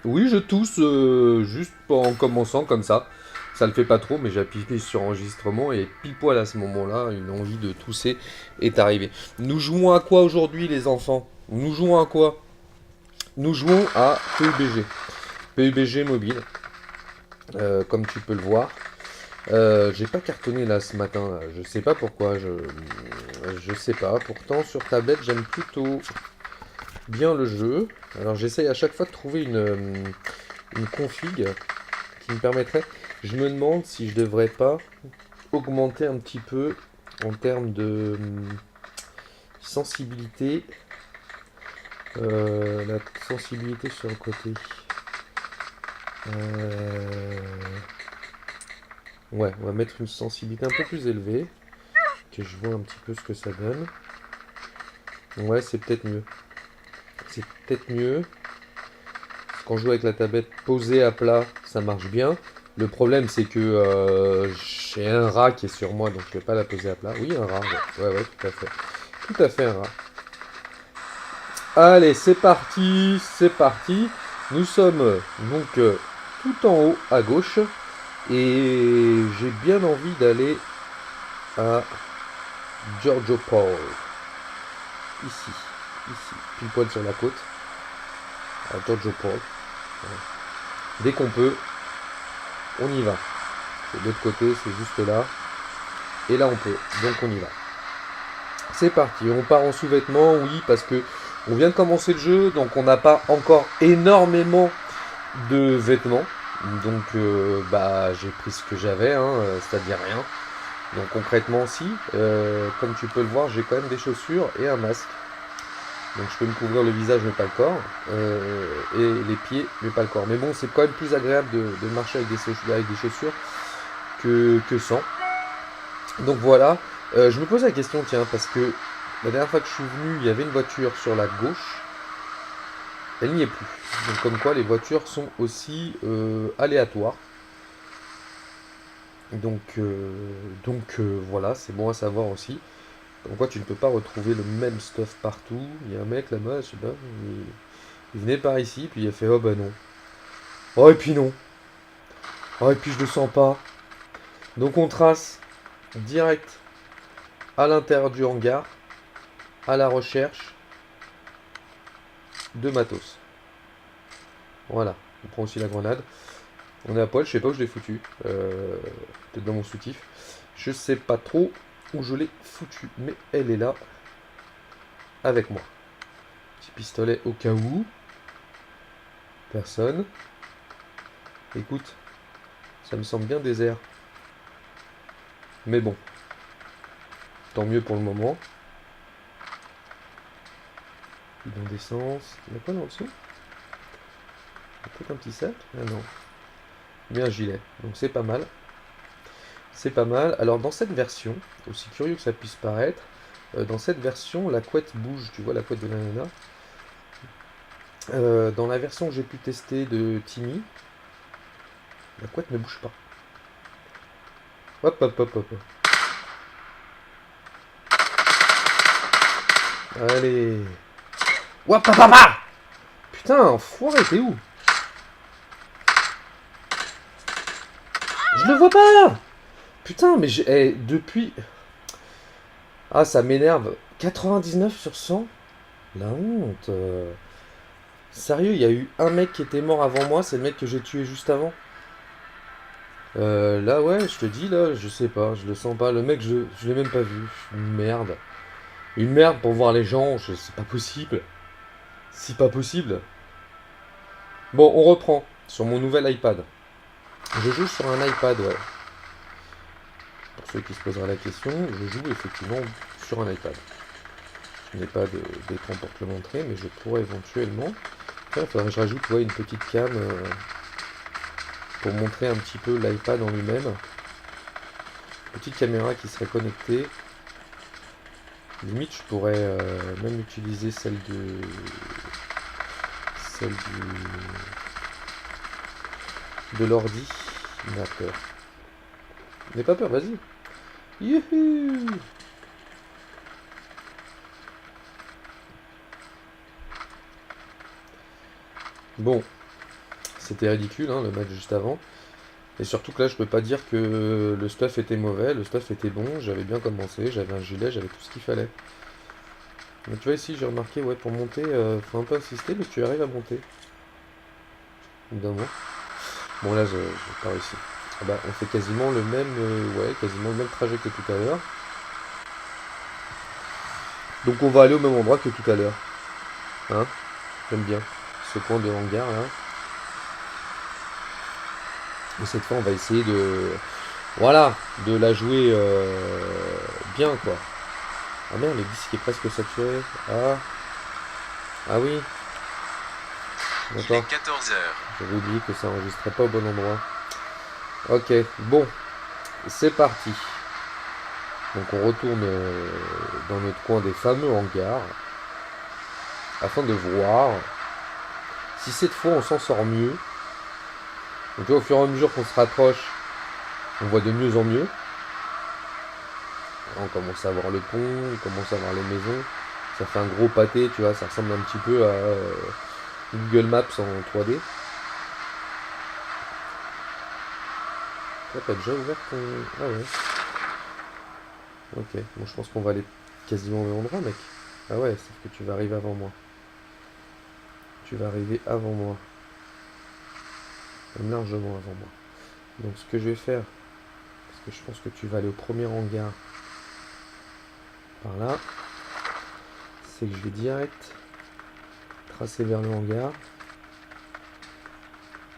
Oui, je tousse juste en commençant comme ça. Ça le fait pas trop, mais j'ai appuyé sur enregistrement et pile poil à ce moment-là, une envie de tousser est arrivée. Nous jouons à quoi aujourd'hui, les enfants? Nous jouons à quoi? Nous jouons à PUBG. PUBG mobile, comme tu peux le voir. J'ai pas cartonné là ce matin, là. Je sais pas pourquoi, je sais pas. Pourtant sur tablette j'aime plutôt bien le jeu. Alors j'essaye à chaque fois de trouver une config qui me permettrait. Je me demande si je devrais pas augmenter un petit peu en termes de sensibilité. La sensibilité sur le côté. Euh, Ouais, on va mettre une sensibilité un peu plus élevée. Que je vois un petit peu ce que ça donne. Ouais, c'est peut-être mieux. C'est peut-être mieux. Quand je joue avec la tablette posée à plat, ça marche bien. Le problème, c'est que j'ai un rat qui est sur moi, donc je vais pas la poser à plat. Oui, un rat, ouais, ouais, ouais, tout à fait. Tout à fait un rat. Allez, c'est parti, c'est parti. Nous sommes donc tout en haut à gauche. Et j'ai bien envie d'aller à Giorgio Paul. Ici, ici, pile poil sur la côte. À Giorgio Paul. Ouais. Dès qu'on peut, on y va. C'est de l'autre côté, c'est juste là. Et là on peut, donc on y va. C'est parti, on part en sous-vêtements, oui, parce que on vient de commencer le jeu, donc on n'a pas encore énormément de vêtements. Donc bah j'ai pris ce que j'avais, hein, c'est-à-dire rien. Donc concrètement si, comme tu peux le voir, j'ai quand même des chaussures et un masque. Donc je peux me couvrir le visage mais pas le corps. Et les pieds mais pas le corps. Mais bon, c'est quand même plus agréable de marcher avec des chaussures que sans. Donc voilà, je me pose la question, tiens, parce que la dernière fois que je suis venu, il y avait une voiture sur la gauche, elle n'y est plus. Donc comme quoi les voitures sont aussi aléatoires. Donc voilà, c'est bon à savoir aussi. Comme quoi tu ne peux pas retrouver le même stuff partout. Il y a un mec là-bas, je sais pas, il venait par ici, puis il a fait oh bah non. Oh et puis non. Oh et puis je le sens pas. Donc on trace direct à l'intérieur du hangar, à la recherche de matos. Voilà, on prend aussi la grenade. On est à poil, je sais pas où je l'ai foutu. Peut-être dans mon soutif. Je sais pas trop où je l'ai foutu, mais elle est là avec moi. Petit pistolet au cas où. Personne. Écoute, ça me semble bien désert. Mais bon, tant mieux pour le moment. Bidon d'essence. Il y a quoi là en dessous? Peut-être un petit sac? Ah non. Bien un gilet. Donc c'est pas mal. C'est pas mal. Alors dans cette version, aussi curieux que ça puisse paraître, dans cette version, la couette bouge. Tu vois la couette de la nana. Dans la version que j'ai pu tester de Timmy, la couette ne bouge pas. Hop, hop, hop, hop. Allez. Hop, hop, hop, hop. Putain, enfoiré, t'es où? Je le vois pas. Putain, mais depuis... Ah, ça m'énerve. 99 sur 100. La honte. Sérieux, il y a eu un mec qui était mort avant moi, c'est le mec que j'ai tué juste avant. Là, ouais, je te dis, là, je sais pas, je le sens pas. Le mec, je l'ai même pas vu. Une merde. Une merde pour voir les gens, c'est pas possible. C'est pas possible. Bon, on reprend sur mon nouvel iPad. Je joue sur un iPad, ouais. Pour ceux qui se poseraient la question, je joue effectivement sur un iPad. Je n'ai pas d'écran pour te le montrer, mais je pourrais éventuellement. Il faudrait que je rajoute ouais, une petite cam pour montrer un petit peu l'iPad en lui-même. Petite caméra qui serait connectée. Limite, je pourrais même utiliser celle de l'ordi. Il a peur. N'aie pas peur, vas-y. Youhou! Bon, c'était ridicule, hein, le match juste avant. Et surtout que là, je peux pas dire que le stuff était mauvais, le stuff était bon, j'avais bien commencé, j'avais un gilet, j'avais tout ce qu'il fallait. Mais tu vois ici, j'ai remarqué, ouais, pour monter, faut un peu insister, mais tu arrives à monter. Évidemment. Bon là, j'ai pas réussi. Ah bah, on fait quasiment le même, ouais, quasiment le même trajet que tout à l'heure. Donc on va aller au même endroit que tout à l'heure. Hein? J'aime bien ce coin de hangar là. Et cette fois, on va essayer de, voilà, de la jouer bien quoi. Ah merde, le disque est presque saturé. Ah, ah oui, Il est d'accord. 14 heures. J'avais oublié que ça enregistrait pas au bon endroit. Ok, bon, c'est parti. Donc on retourne dans notre coin des fameux hangars afin de voir si cette fois on s'en sort mieux. Donc là, au fur et à mesure qu'on se rapproche, on voit de mieux en mieux. On commence à voir le pont, on commence à voir les maisons. Ça fait un gros pâté, tu vois, ça ressemble un petit peu à Google Maps en 3D. Là, t'as déjà ouvert ton... Ah ouais. Ok, bon, je pense qu'on va aller quasiment au même endroit, mec. Ah ouais, sauf que tu vas arriver avant moi. Tu vas arriver avant moi. Même largement avant moi. Donc ce que je vais faire, parce que je pense que tu vas aller au premier hangar par là, c'est que je vais direct tracer vers le hangar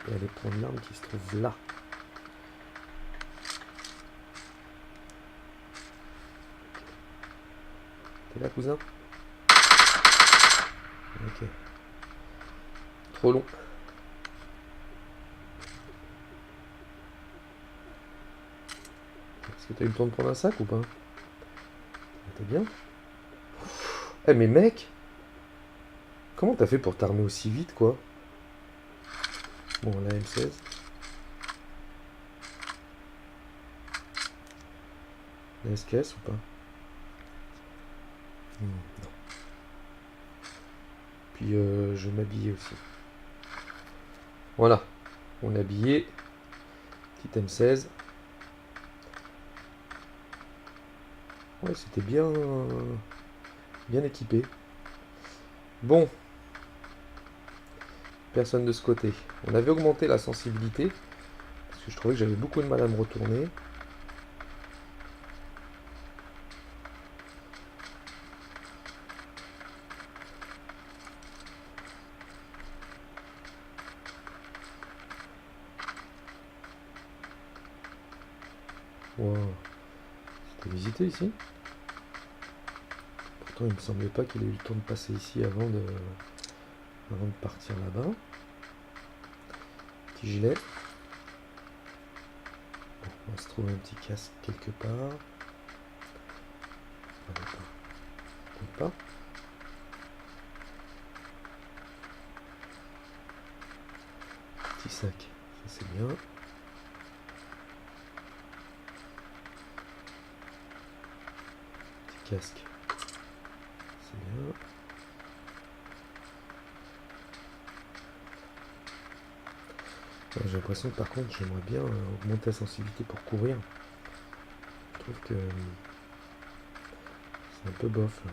et aller prendre l'arme qui se trouve là. T'es là, cousin? Ok. Trop long. Est-ce que t'as eu le temps de prendre un sac ou pas? T'es bien? Eh mais mec, comment t'as fait pour t'armer aussi vite quoi? Bon, la M16. La SKS ou pas? Non. Puis je vais m'habiller aussi. Voilà, on est habillé. Petite M16. Ouais, c'était bien, bien équipé. Bon, personne de ce côté. On avait augmenté la sensibilité parce que je trouvais que j'avais beaucoup de mal à me retourner. Wow, c'était visité ici. Pourtant, il me semblait pas qu'il ait eu le temps de passer ici avant de partir là-bas. Petit gilet. Bon, on va se trouver un petit casque quelque part. Pas. Petit sac, ça c'est bien. Petit casque, c'est bien. J'ai l'impression que par contre j'aimerais bien augmenter la sensibilité pour courir. Je trouve que c'est un peu bof là.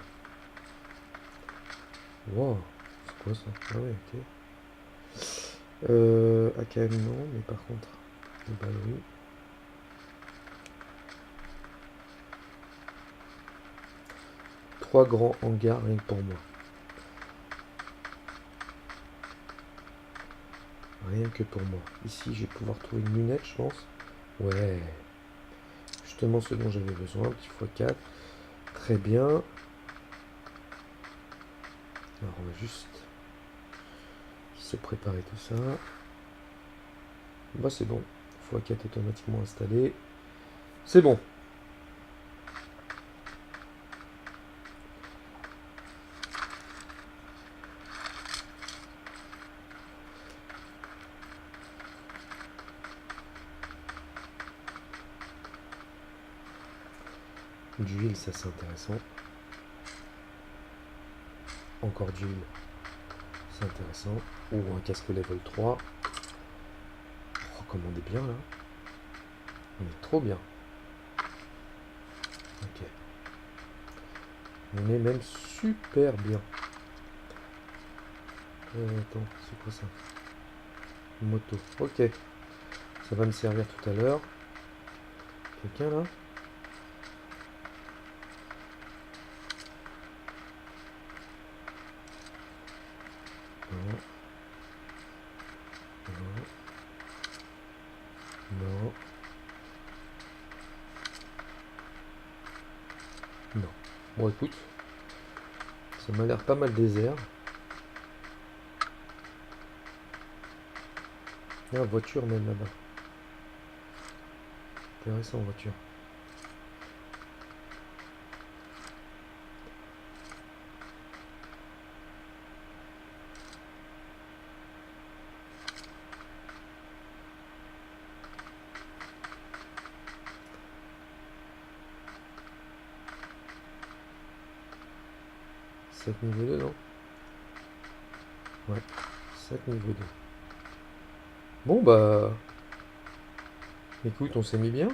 Wow, c'est quoi ça? Ah ouais, ok. AKM non, mais par contre, les balles oui. Trois grands hangars rien que pour moi. Rien que pour moi. Ici, je vais pouvoir trouver une lunette, je pense. Ouais. Justement ce dont j'avais besoin. Petit x4. Très bien. Alors, on va juste se préparer tout ça. Bah, c'est bon. x4 automatiquement installé. C'est bon. D'huile, ça c'est intéressant. Encore d'huile. C'est intéressant. Ou un casque level 3. Oh, comme on est bien là. On est trop bien. Ok. On est même super bien. Attends, c'est quoi ça? Moto. Ok. Ça va me servir tout à l'heure. Quelqu'un là? Non. Non. Non. Non. Bon écoute, ça m'a l'air pas mal désert. Il y a une voiture même là-bas. Intéressant voiture. Sept niveau 2 non? Ouais, 7 niveau 2. Bon bah... Écoute, on s'est mis bien.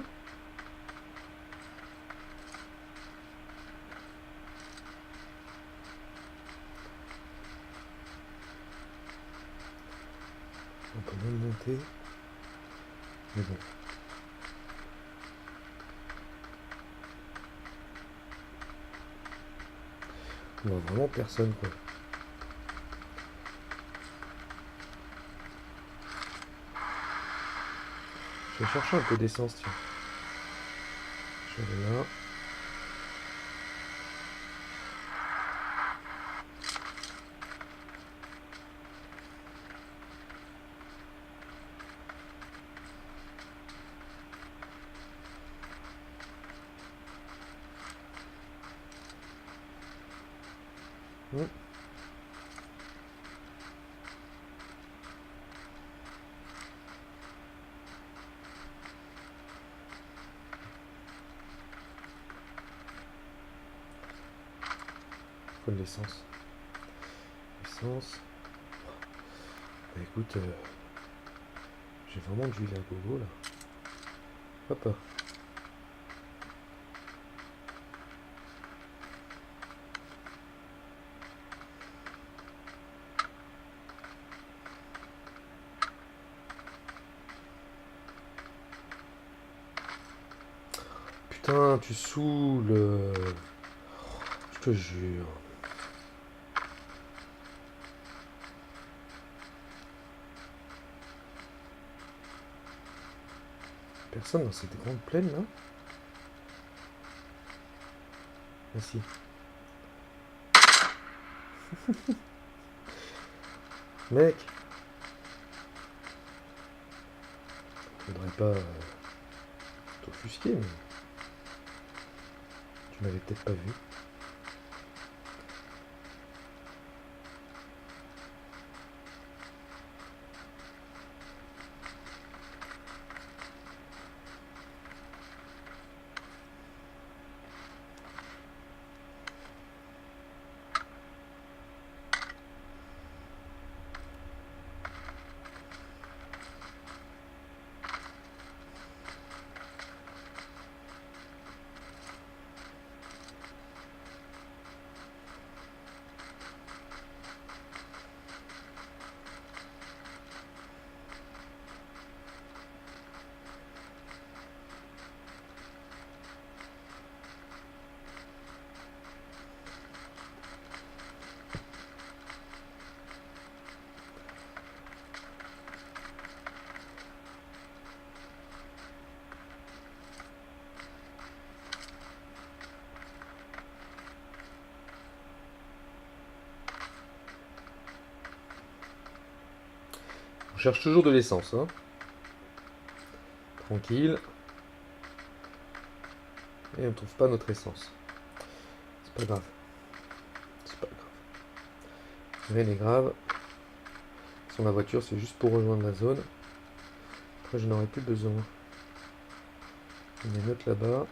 On peut même monter. Mais bon. On voit vraiment personne quoi. Je vais chercher un peu d'essence, tiens. Je vais là. Hmm. Faut de l'essence. Essence. Bah écoute, j'ai vraiment du à gogo là. Hop. Putain, tu saoules. Je te jure. Personne dans cette grande plaine là? Ah si. Mec, faudrait pas t'offusquer, mais tu m'avais peut-être pas vu. On cherche toujours de l'essence, hein. Tranquille. Et on trouve pas notre essence. C'est pas grave. C'est pas grave. Rien n'est grave. Sur la voiture, c'est juste pour rejoindre la zone. Après, je n'aurai plus besoin. Il y a une autre là-bas.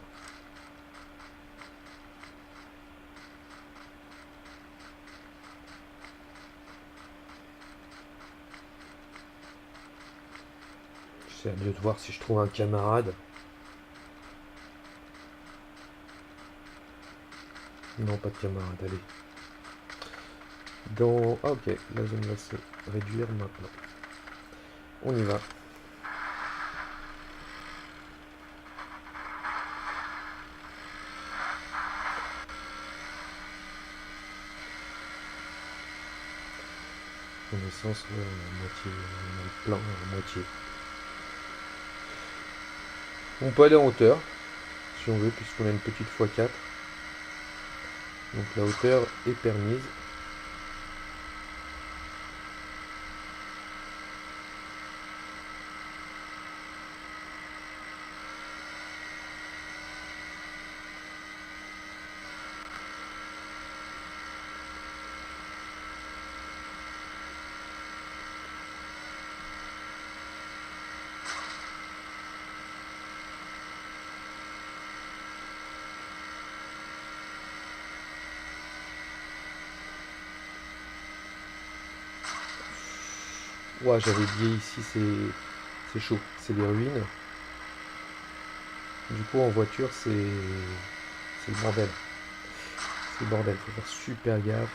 C'est à mieux de voir si je trouve un camarade. Non, pas de camarade, allez. Ah ok, la zone va se réduire maintenant. On y va. Connaissance, à moitié, on a le plan à moitié. On peut aller en hauteur, si on veut, puisqu'on a une petite x4. Donc la hauteur est permise. Ouais, j'avais dit ici, c'est chaud, c'est des ruines. Du coup, en voiture, c'est le bordel. C'est le bordel, faut faire super gaffe.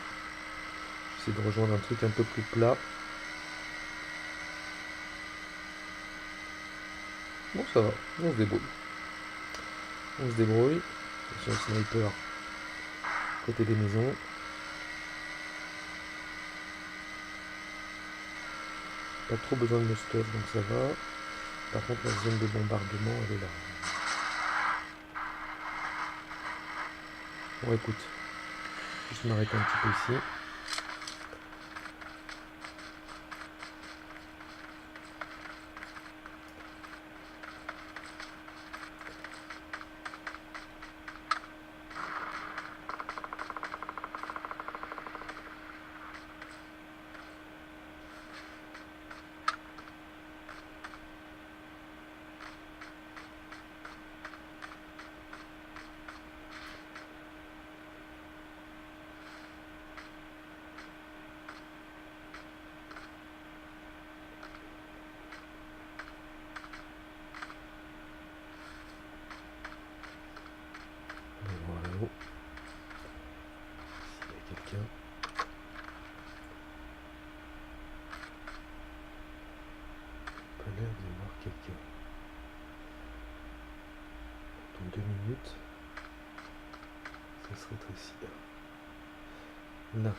J'essaie de rejoindre un truc un peu plus plat. Bon, ça va, on se débrouille. On se débrouille. Attention, sniper côté des maisons. Pas trop besoin de me stuff, donc ça va. Par contre, la zone de bombardement, elle est là. Bon, écoute, juste m'arrêter un petit peu ici. On va voir là-haut. S'il y a quelqu'un. Pas l'air d'y avoir quelqu'un. Dans 2 minutes, ça se rétrécit. Là, il y a quelqu'un.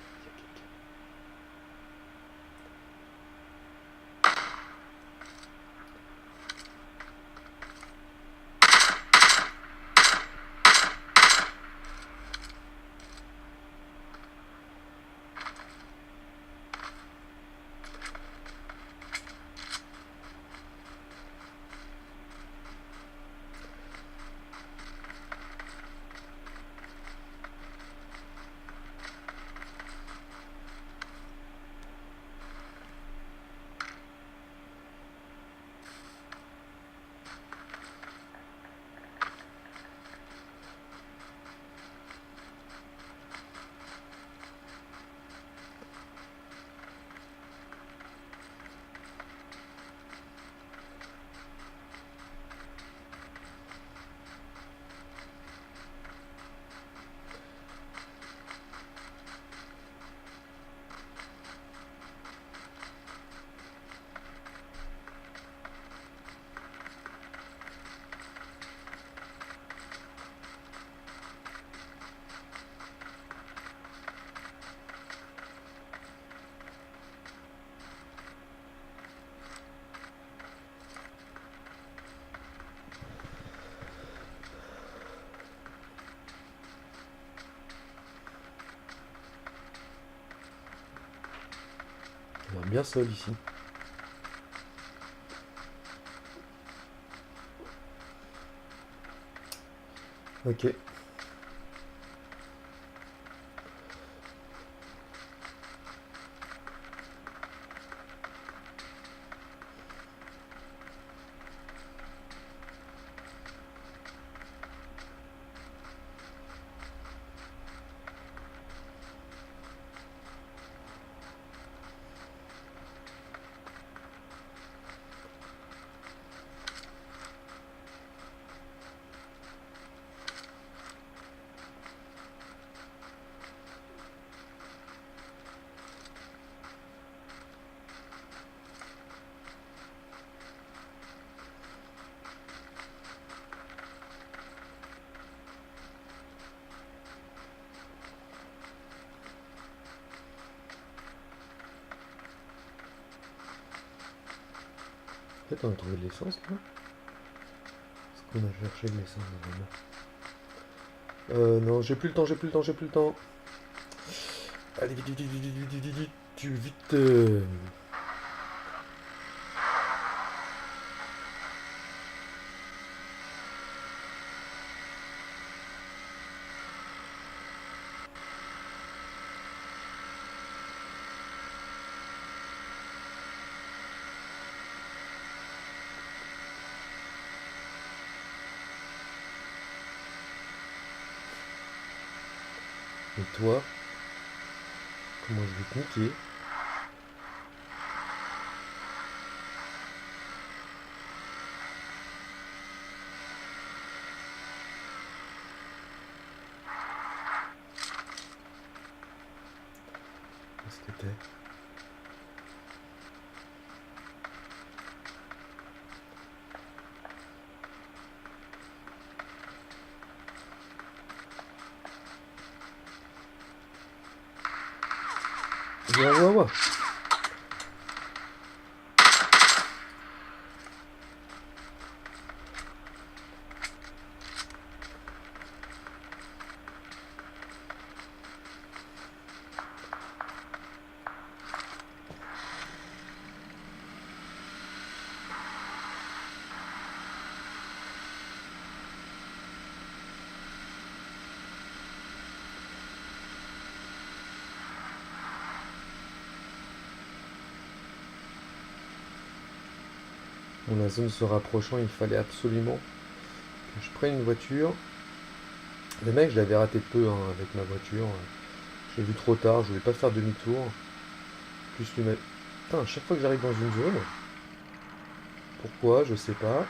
On est bien seul ici. Ok. fait, on a trouvé de l'essence, là. Est-ce qu'on a cherché de l'essence, normalement? Non, j'ai plus le temps, j'ai plus le temps, j'ai plus le temps. Allez, vite, vite, vite, vite, vite, vite, vite, vite, vite. Et toi, comment je vais te niquer? Qu'est-ce que t'es? Ouais. Bon, la zone se rapprochant, il fallait absolument que je prenne une voiture. Le mec, je l'avais raté de peu hein, avec ma voiture. J'ai vu trop tard, je voulais pas faire demi-tour. Plus lui mettre. Putain, à chaque fois que j'arrive dans une zone, pourquoi, je sais pas.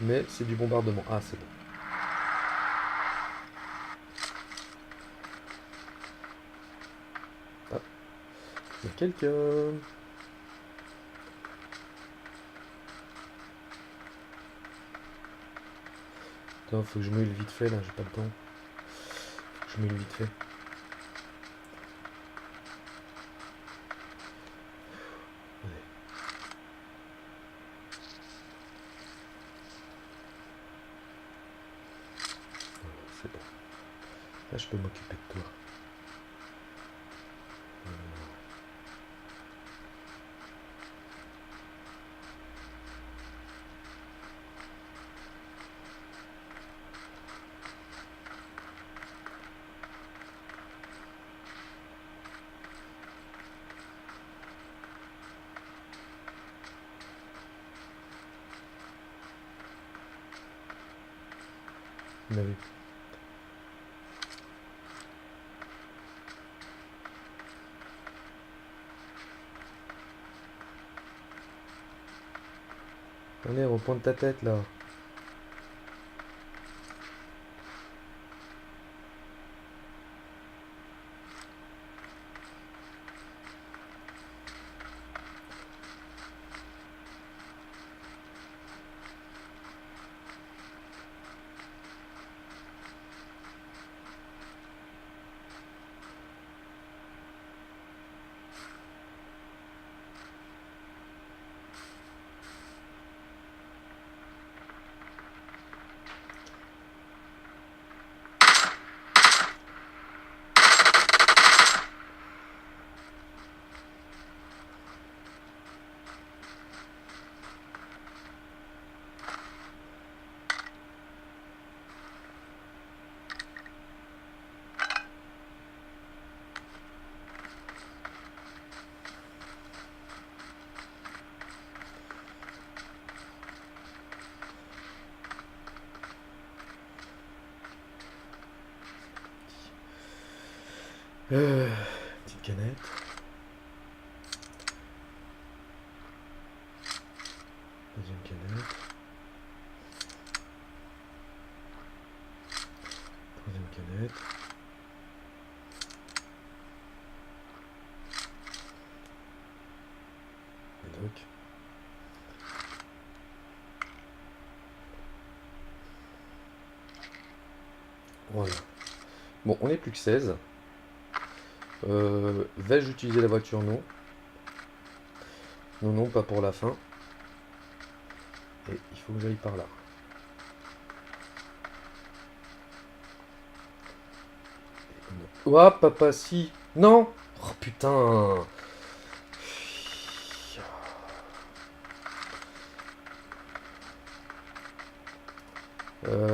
Mais c'est du bombardement. Ah, c'est bon. Ah, il y a quelqu'un. Putain, faut que je mouille vite fait là, j'ai pas le temps. Faut que je mouille vite fait. Allez. Voilà, c'est bon. Là, je peux m'occuper de toi. Bah oui. Allez, reprends ta tête là. Petite canette. Deuxième canette. Troisième canette. Et donc. Voilà. Bon, on n'est plus que 16. Vais-je utiliser la voiture? Non. Non, pas pour la fin. Et il faut que j'aille par là. Oh, papa, si. Non. Oh, putain.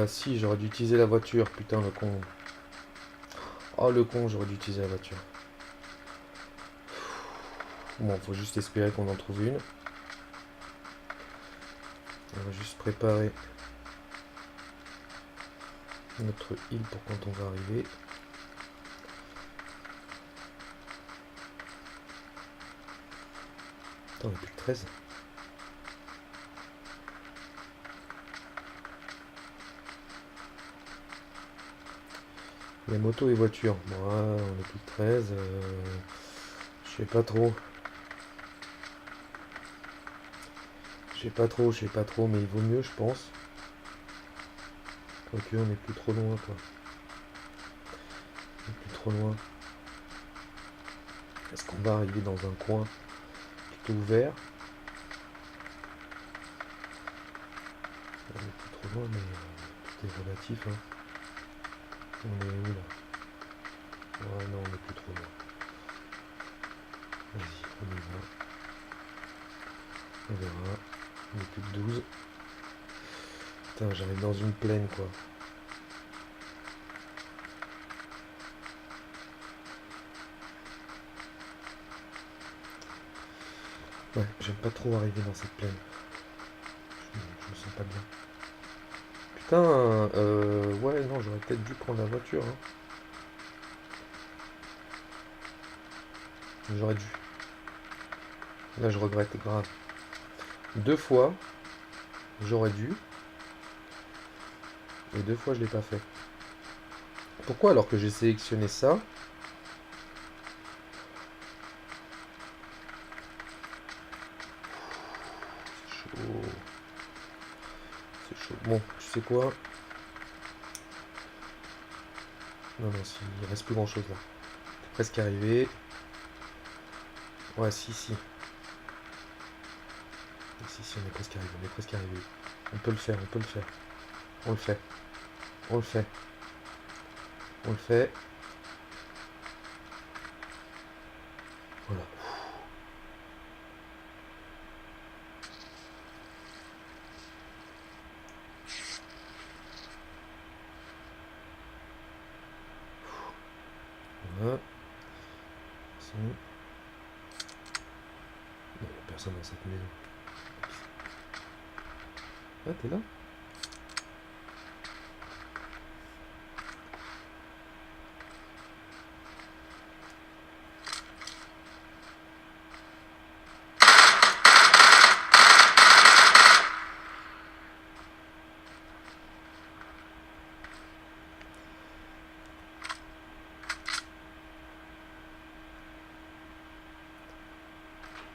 Si, j'aurais dû utiliser la voiture. Putain, le con. Oh, le con, j'aurais dû utiliser la voiture. Bon, faut juste espérer qu'on en trouve une. On va juste préparer notre île pour quand on va arriver. Attends, on n'a plus que 13. Les motos et voitures. Bon, on n'est plus que 13. Je sais pas trop. Je sais pas trop, mais il vaut mieux, je pense. Quoique, on n'est plus trop loin, quoi. On n'est plus trop loin. Est-ce qu'on va arriver dans un coin plutôt ouvert? On n'est plus trop loin, mais tout est relatif, hein. On est où, là? Ouais, non, on n'est plus trop loin. Vas-y, on y va. On verra. On est plus que 12. Putain, j'arrive dans une plaine, quoi. Ouais, j'aime pas trop arriver dans cette plaine. Je me sens pas bien. Putain, ouais, non, j'aurais peut-être dû prendre la voiture, hein. J'aurais dû. Là, je regrette grave. 2 fois, j'aurais dû. Et 2 fois, je l'ai pas fait. Pourquoi alors que j'ai sélectionné ça? C'est chaud. C'est chaud. Bon, tu sais quoi? Non, non, si, il reste plus grand chose là. C'est presque arrivé. Ouais, si, si. Si, si, on est presque arrivé. On est presque arrivé. On peut le faire, on peut le faire. On le fait. On le fait. On le fait. Voilà. Voilà. Il n'y a personne dans cette maison. Ah, t'es là?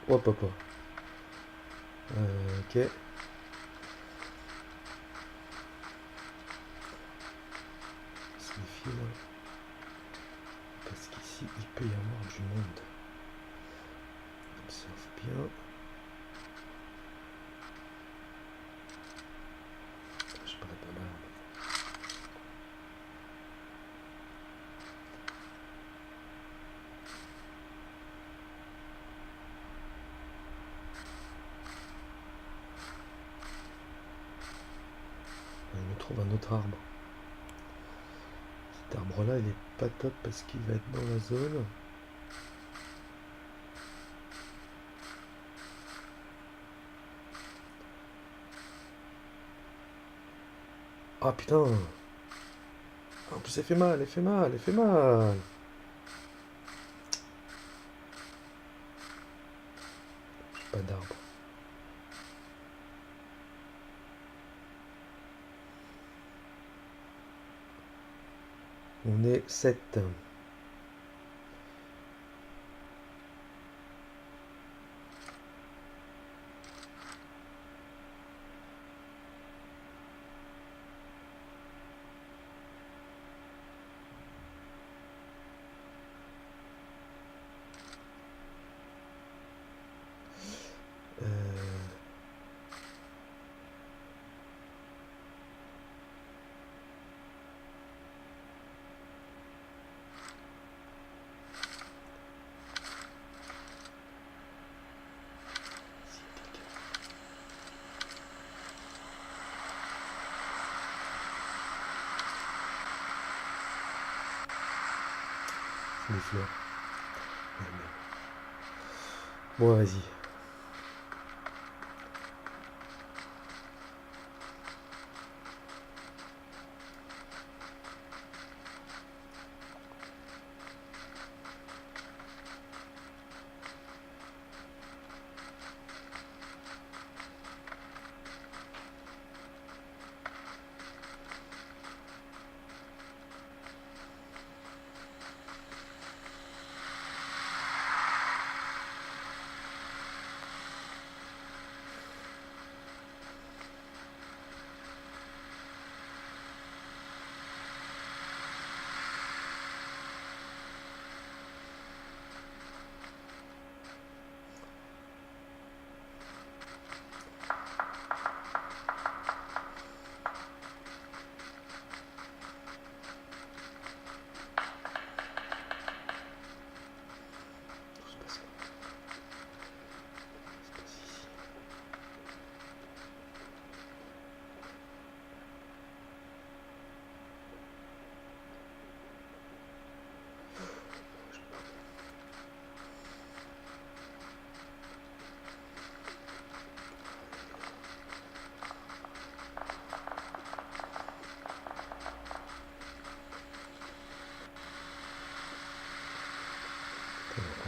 Oh, papa. Ok. Se méfier, là. Parce qu'ici, il peut y avoir du monde. Observe bien. J'ai pas la bonne arme. Il me trouve un autre arbre. Cet arbre là il est pas top parce qu'il va être dans la zone. Ah putain. En plus elle fait mal, elle fait mal, elle fait mal. J'ai pas d'arbre. On est 7. C'est des fleurs. Ouais, merde. Bon, vas-y.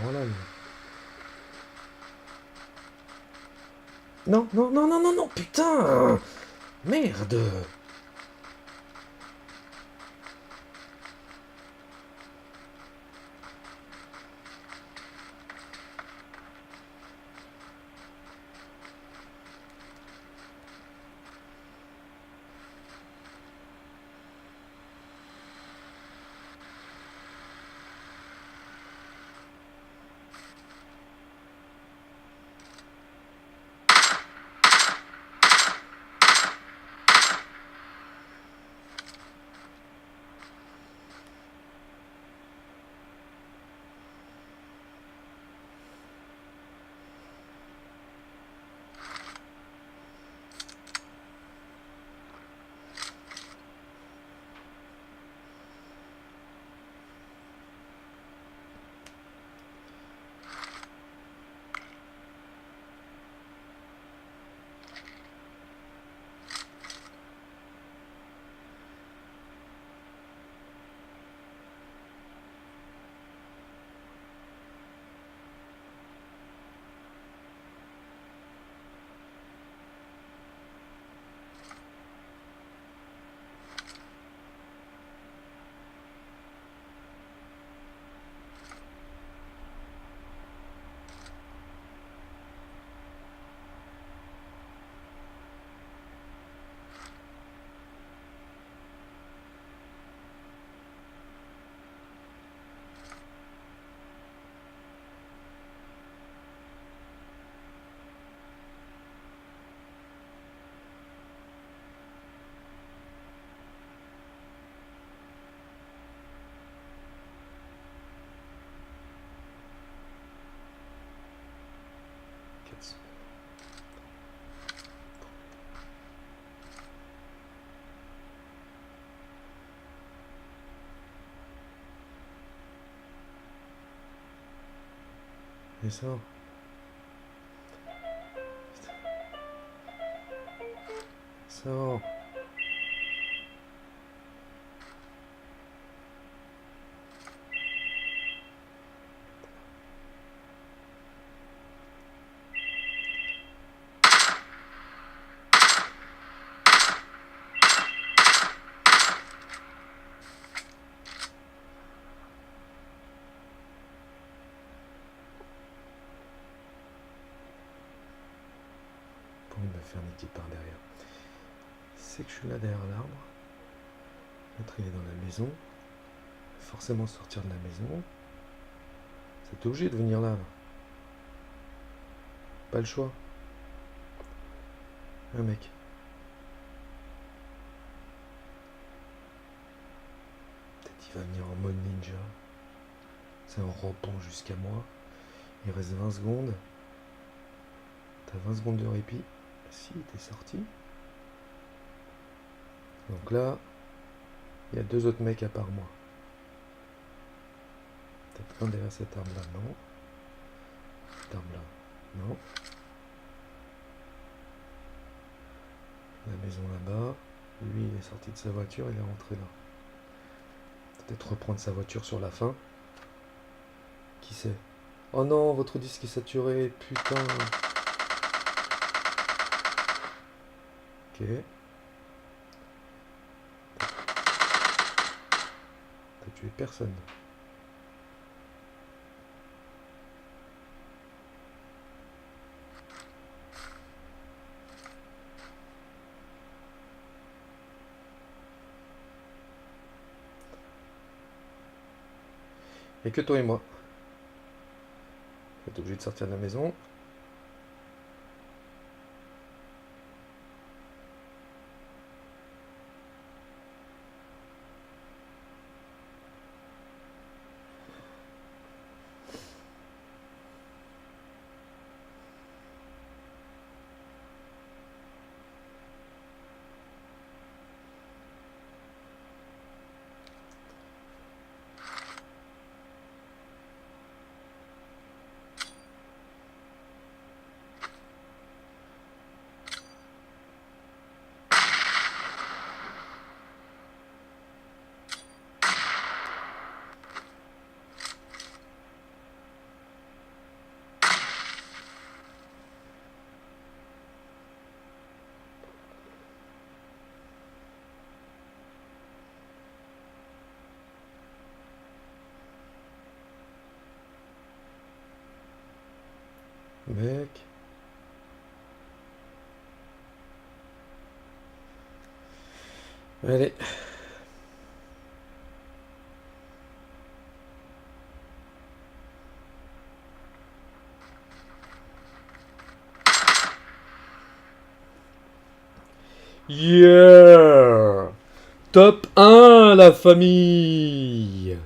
Voilà. Non, non, non, non, non, non, putain! Merde! Et ça. Ça. Pour me faire niquer par derrière. C'est que je suis là derrière l'arbre. L'autre il est dans la maison. Forcément sortir de la maison. C'est obligé de venir là. Pas le choix. Un mec. Peut-être il va venir en mode ninja. C'est en rampant jusqu'à moi. Il reste 20 secondes. T'as 20 secondes de répit. Si, t'es sorti. Donc là, il y a deux autres mecs à part moi. Peut-être un derrière cette arme-là, non. Cette arme-là, non. La maison là-bas. Lui, il est sorti de sa voiture, il est rentré là. Peut-être reprendre sa voiture sur la fin. Qui sait? Oh non, votre disque est saturé, putain. Ok. T'as tué personne. Et que toi et moi. T'es obligé de sortir de la maison. Mec. Allez. Yeah! Top 1, la famille!